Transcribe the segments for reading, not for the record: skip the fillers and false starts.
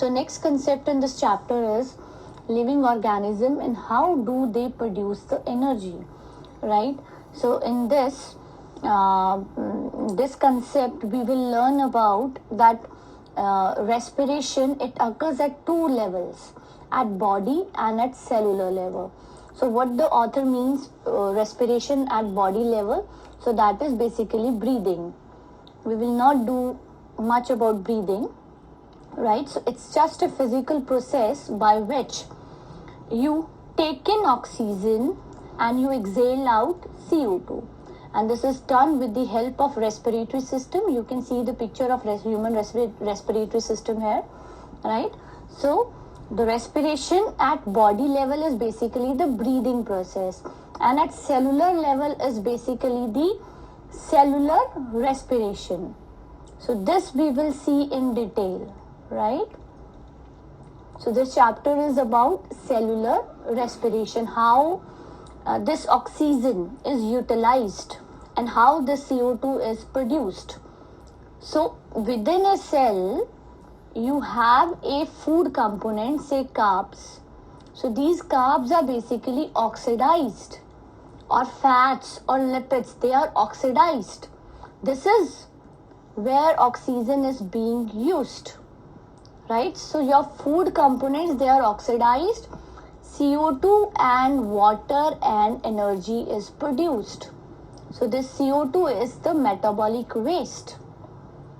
So next concept in this chapter is living organism and how do they produce the energy, right? So in this concept we will learn about that respiration, it occurs at two levels, at body and at cellular level. So what the author means respiration at body level, so that is basically breathing. We will not do much about breathing, right? So it's just a physical process by which you take in oxygen and you exhale out CO2, and this is done with the help of respiratory system. You can see the picture of human respiratory system here, right? So the respiration at body level is basically the breathing process, and at cellular level is basically the cellular respiration. So this we will see in detail, right? So this chapter is about cellular respiration, how this oxygen is utilized and how the CO2 is produced. So within a cell you have a food component, say carbs. So these carbs are basically oxidized, or fats or lipids, they are oxidized. This is where oxygen is being used, right? So your food components, they are oxidized, CO2 and water and energy is produced. So this CO2 is the metabolic waste,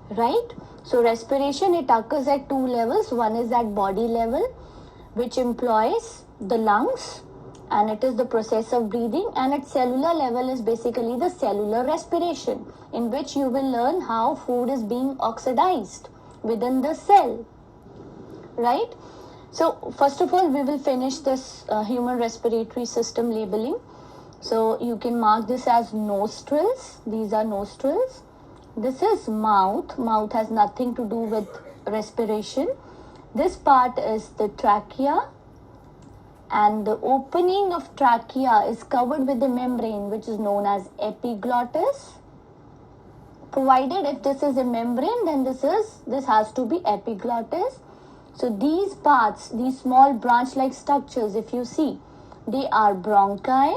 right? So respiration, it occurs at two levels. One is at body level, which employs the lungs, and it is the process of breathing, and at cellular level is basically the cellular respiration, in which you will learn how food is being oxidized within the cell, right? So first of all, we will finish this human respiratory system labeling. So you can mark this as nostrils. These are nostrils. This is mouth. Mouth has nothing to do with respiration. This part is the trachea, and the opening of trachea is covered with the membrane, which is known as epiglottis. Provided if this is a membrane, then this has to be epiglottis. So these parts, these small branch-like structures, if you see, they are bronchi.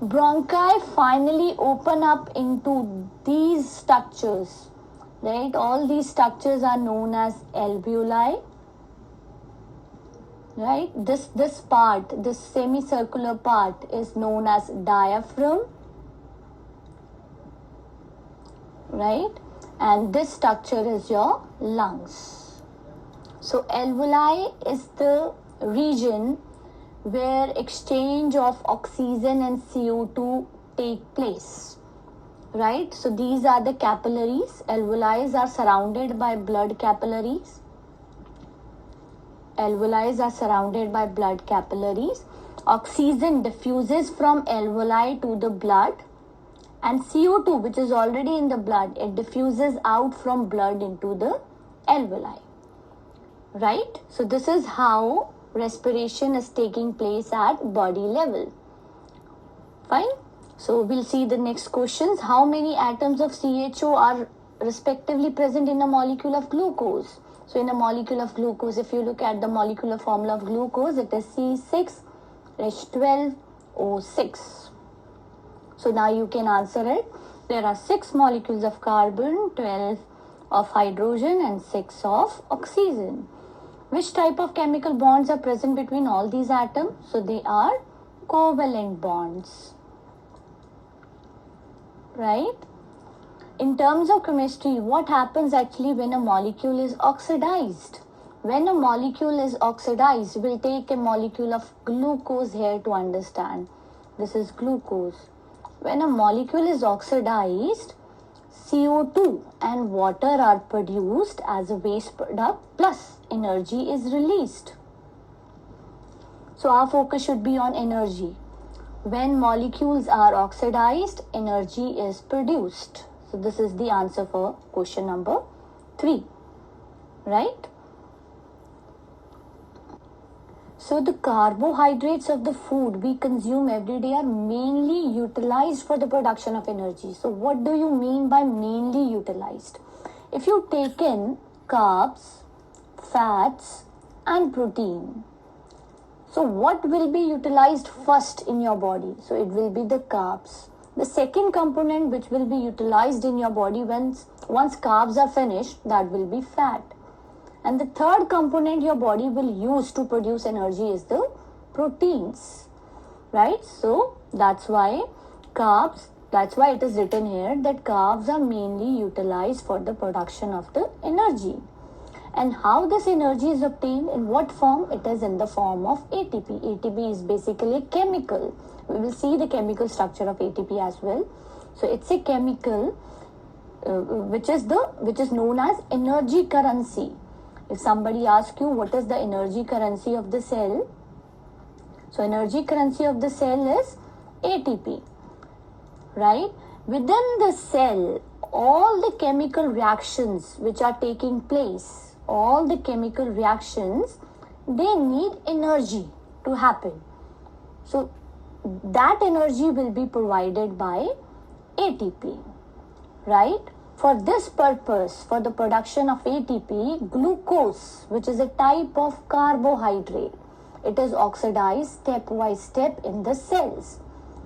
Bronchi finally open up into these structures, right? All these structures are known as alveoli, right? This part, this semicircular part is known as diaphragm, right? And this structure is your lungs. So alveoli is the region where exchange of oxygen and CO2 take place, right? So these are the capillaries. Alveoli are surrounded by blood capillaries. Alveoli are surrounded by blood capillaries. Oxygen diffuses from alveoli to the blood, and CO2, which is already in the blood, it diffuses out from blood into the alveoli, right? So this is how respiration is taking place at body level. Fine. So we'll see the next questions. How many atoms of CHO are respectively present in a molecule of glucose? So in a molecule of glucose, if you look at the molecular formula of glucose, it is C6H12O6. So now you can answer it. There are 6 molecules of carbon, 12 of hydrogen and 6 of oxygen. Which type of chemical bonds are present between all these atoms? So they are covalent bonds, right? In terms of chemistry, what happens actually when a molecule is oxidized? When a molecule is oxidized, we'll take a molecule of glucose here to understand. This is glucose. When a molecule is oxidized, CO2 and water are produced as a waste product, plus energy is released. So our focus should be on energy. When molecules are oxidized, energy is produced. So this is the answer for question number 3, right? So the carbohydrates of the food we consume every day are mainly utilized for the production of energy. So what do you mean by mainly utilized? If you take in carbs, fats and protein. So what will be utilized first in your body? So it will be the carbs. The second component which will be utilized in your body once carbs are finished, that will be fat. And the third component your body will use to produce energy is the proteins, right? So that's why it is written here that carbs are mainly utilized for the production of the energy. And how this energy is obtained, in what form? It is in the form of ATP. ATP is basically a chemical. We will see the chemical structure of ATP as well. So it's a chemical which is known as energy currency. If somebody asks you what is the energy currency of the cell, so energy currency of the cell is ATP, right? Within the cell, all the chemical reactions which are taking place, all the chemical reactions, they need energy to happen. So that energy will be provided by ATP, right? For this purpose, for the production of ATP, glucose, which is a type of carbohydrate, it is oxidized step by step in the cells.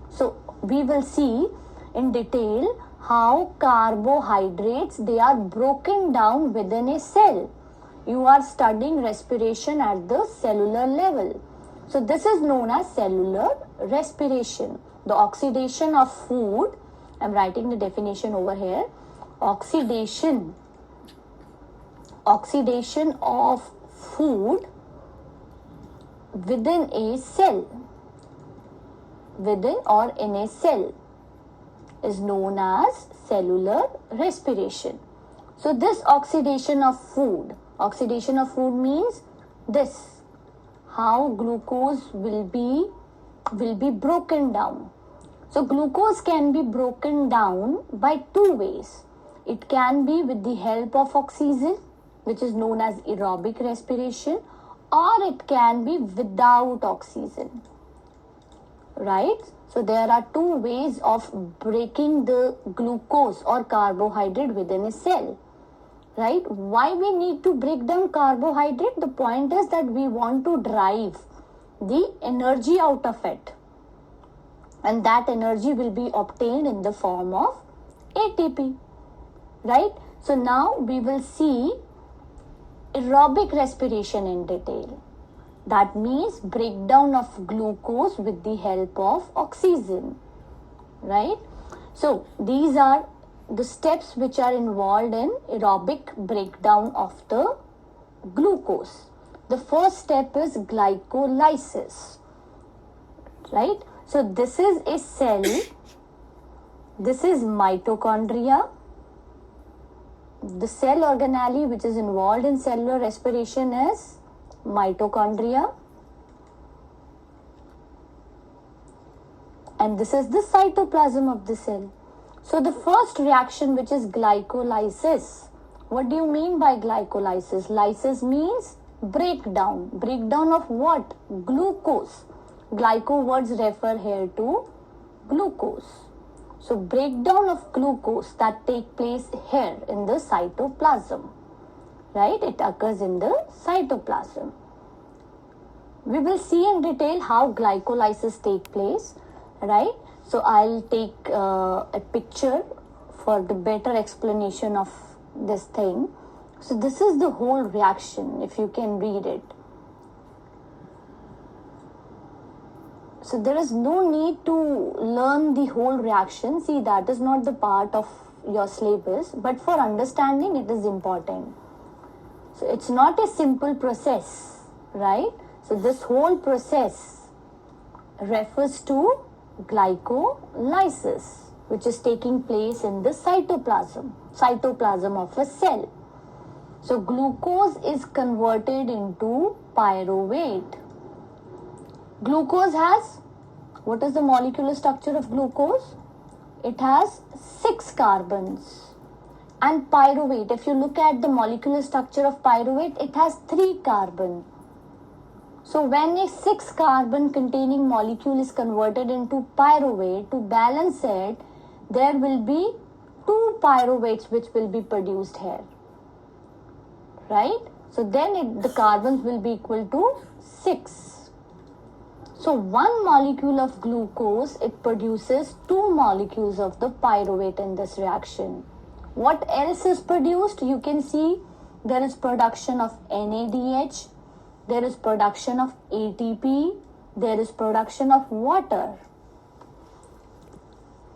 So we will see in detail how carbohydrates, they are broken down within a cell. You are studying respiration at the cellular level. So this is known as cellular respiration. The oxidation of food, I am writing the definition over here. Oxidation of food within a cell, within or in a cell, is known as cellular respiration. So this oxidation of food means this, how glucose will be broken down. So glucose can be broken down by two ways. It can be with the help of oxygen, which is known as aerobic respiration, or it can be without oxygen, right? So there are two ways of breaking the glucose or carbohydrate within a cell, right? Why we need to break down carbohydrate? The point is that we want to drive the energy out of it, and that energy will be obtained in the form of ATP, right? So now we will see aerobic respiration in detail. That means breakdown of glucose with the help of oxygen, right? So these are the steps which are involved in aerobic breakdown of the glucose. The first step is glycolysis, right? So this is a cell, this is mitochondria. The cell organelle which is involved in cellular respiration is mitochondria, and this is the cytoplasm of the cell. So the first reaction, which is glycolysis. What do you mean by glycolysis? Lysis means breakdown. Breakdown of what? Glucose. Glyco words refer here to glucose. So breakdown of glucose that take place here in the cytoplasm, right? It occurs in the cytoplasm. We will see in detail how glycolysis take place, right? So I'll take a picture for the better explanation of this thing. So this is the whole reaction, if you can read it. So there is no need to learn the whole reaction. See, that is not the part of your syllabus, but for understanding it is important. So it's not a simple process, right? So this whole process refers to glycolysis, which is taking place in the cytoplasm of a cell. So glucose is converted into pyruvate. Glucose has, what is the molecular structure of glucose? It has 6 carbons. And pyruvate, if you look at the molecular structure of pyruvate, it has 3 carbons. So when a 6 carbon containing molecule is converted into pyruvate, to balance it, there will be 2 pyruvates which will be produced here, right? So then the carbons will be equal to 6. So one molecule of glucose, it produces 2 molecules of the pyruvate in this reaction. What else is produced? You can see there is production of NADH, there is production of ATP, there is production of water.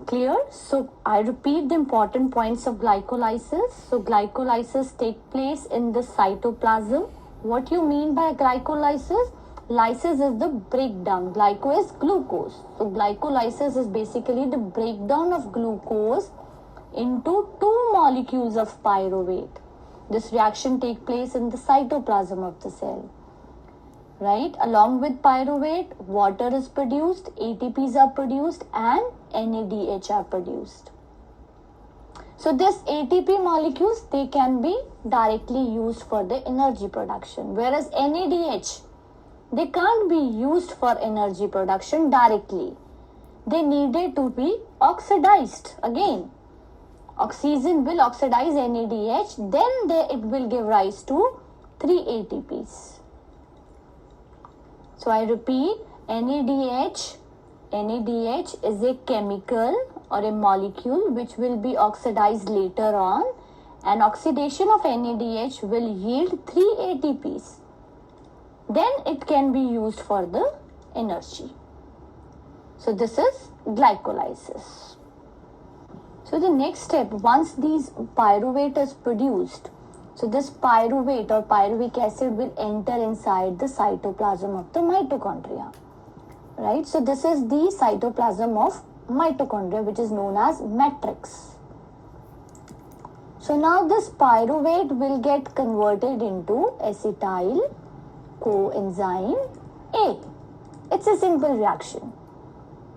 Clear? So I repeat the important points of glycolysis. So glycolysis takes place in the cytoplasm. What you mean by glycolysis? Lysis is the breakdown. Glyco is glucose. So glycolysis is basically the breakdown of glucose into 2 molecules of pyruvate. This reaction takes place in the cytoplasm of the cell. Right? Along with pyruvate, water is produced, ATPs are produced, and NADH are produced. So this ATP molecules, they can be directly used for the energy production, whereas NADH, they can't be used for energy production directly. They needed to be oxidized. Again, oxygen will oxidize NADH, then it will give rise to 3 ATPs. So I repeat, NADH is a chemical or a molecule which will be oxidized later on, and oxidation of NADH will yield 3 ATPs. Then it can be used for the energy. So this is glycolysis. So the next step, once these pyruvate is produced, so this pyruvate or pyruvic acid will enter inside the cytoplasm of the mitochondria, right? So this is the cytoplasm of mitochondria, which is known as matrix. So now this pyruvate will get converted into acetyl coenzyme A. It's a simple reaction,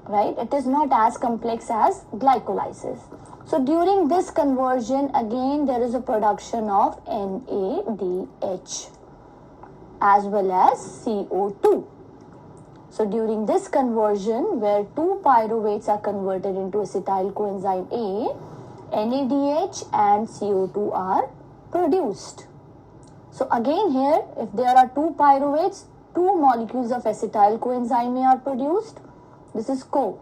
right? It is not as complex as glycolysis. So during this conversion, again there is a production of NADH as well as CO2. So during this conversion, where 2 pyruvates are converted into acetyl coenzyme A, NADH and CO2 are produced. So again here, if there are 2 pyruvates, 2 molecules of acetyl coenzyme A are produced. This is co.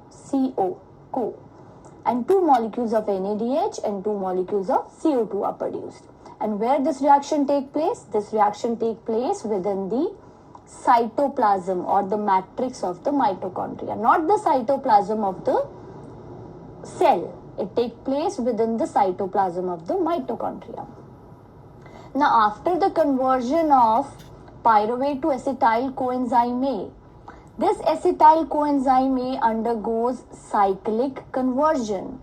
And 2 molecules of NADH and 2 molecules of CO2 are produced. And where this reaction take place? This reaction take place within the cytoplasm or the matrix of the mitochondria, not the cytoplasm of the cell. It take place within the cytoplasm of the mitochondria. Now after the conversion of pyruvate to acetyl coenzyme A, this acetyl coenzyme A undergoes cyclic conversion,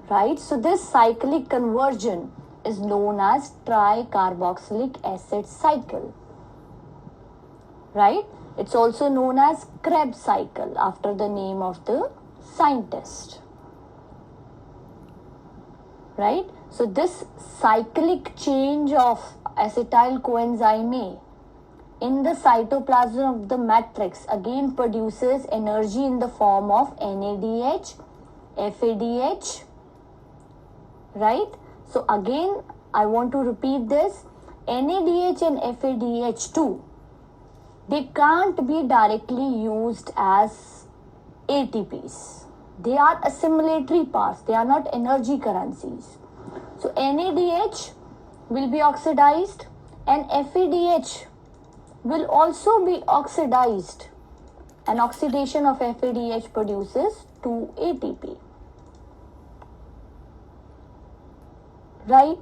right? So this cyclic conversion is known as tricarboxylic acid cycle, right? It's also known as Krebs cycle after the name of the scientist, right? So this cyclic change of acetyl coenzyme A in the cytoplasm of the matrix again produces energy in the form of NADH, FADH, right? So again I want to repeat this, NADH and FADH2, they can't be directly used as ATPs. They are assimilatory parts, they are not energy currencies. So NADH will be oxidized and FADH will also be oxidized, and oxidation of FADH produces 2 ATP, right?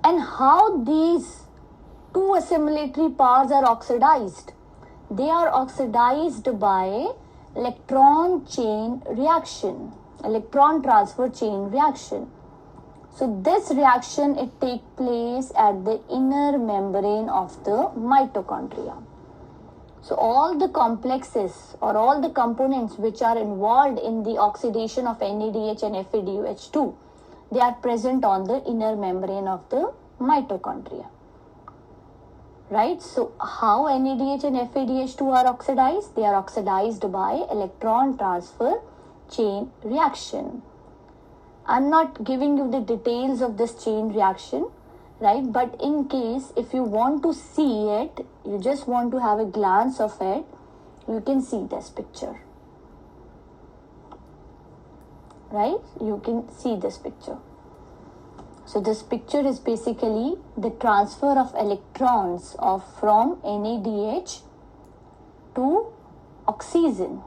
And how these 2 assimilatory parts are oxidized? They are oxidized by electron chain reaction, electron transfer chain reaction. So this reaction, it takes place at the inner membrane of the mitochondria. So all the complexes or all the components which are involved in the oxidation of NADH and FADH2, they are present on the inner membrane of the mitochondria, right? So how NADH and FADH2 are oxidized? They are oxidized by electron transfer chain reaction. I'm not giving you the details of this chain reaction. right? But in case if you want to see it, you just want to have a glance of it, you can see this picture, right? You can see this picture. So this picture is basically the transfer of electrons from NADH to oxygen.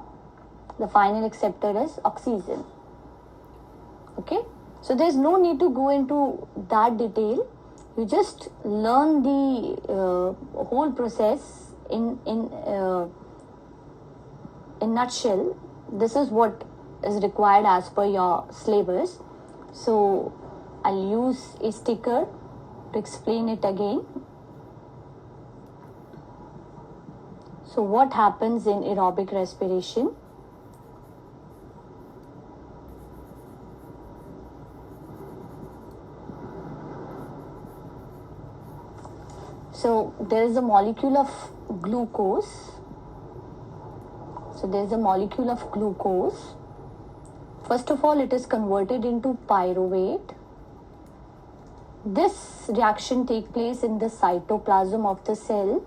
The final acceptor is oxygen. Okay, so there's no need to go into that detail. You just learn the whole process in nutshell. This is what is required as per your syllabus. So I'll use a sticker to explain it again. So what happens in aerobic respiration? So there is a molecule of glucose. So there is a molecule of glucose. First of all, it is converted into pyruvate. This reaction takes place in the cytoplasm of the cell,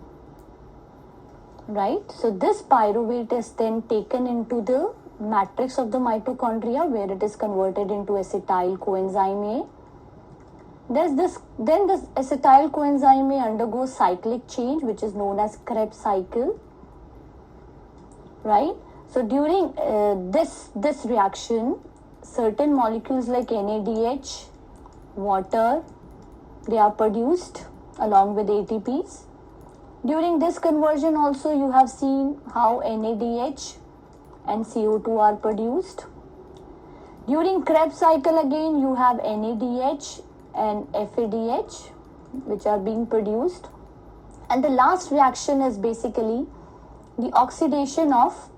right? So this pyruvate is then taken into the matrix of the mitochondria, where it is converted into acetyl coenzyme A. Then this acetyl coenzyme A undergoes cyclic change, which is known as Krebs cycle, right? So during this reaction, certain molecules like NADH, water, they are produced along with ATPs. During this conversion also, you have seen how NADH and CO2 are produced. During Krebs cycle again, you have NADH and FADH which are being produced. And the last reaction is basically the oxidation of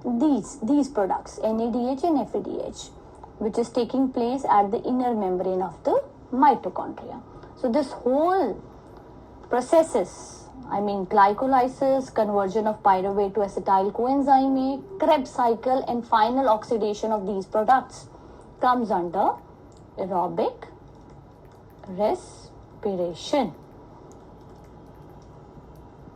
these products, NADH and FADH, which is taking place at the inner membrane of the mitochondria. So this whole processes, glycolysis, conversion of pyruvate to acetyl coenzyme A, Krebs cycle, and final oxidation of these products comes under aerobic respiration.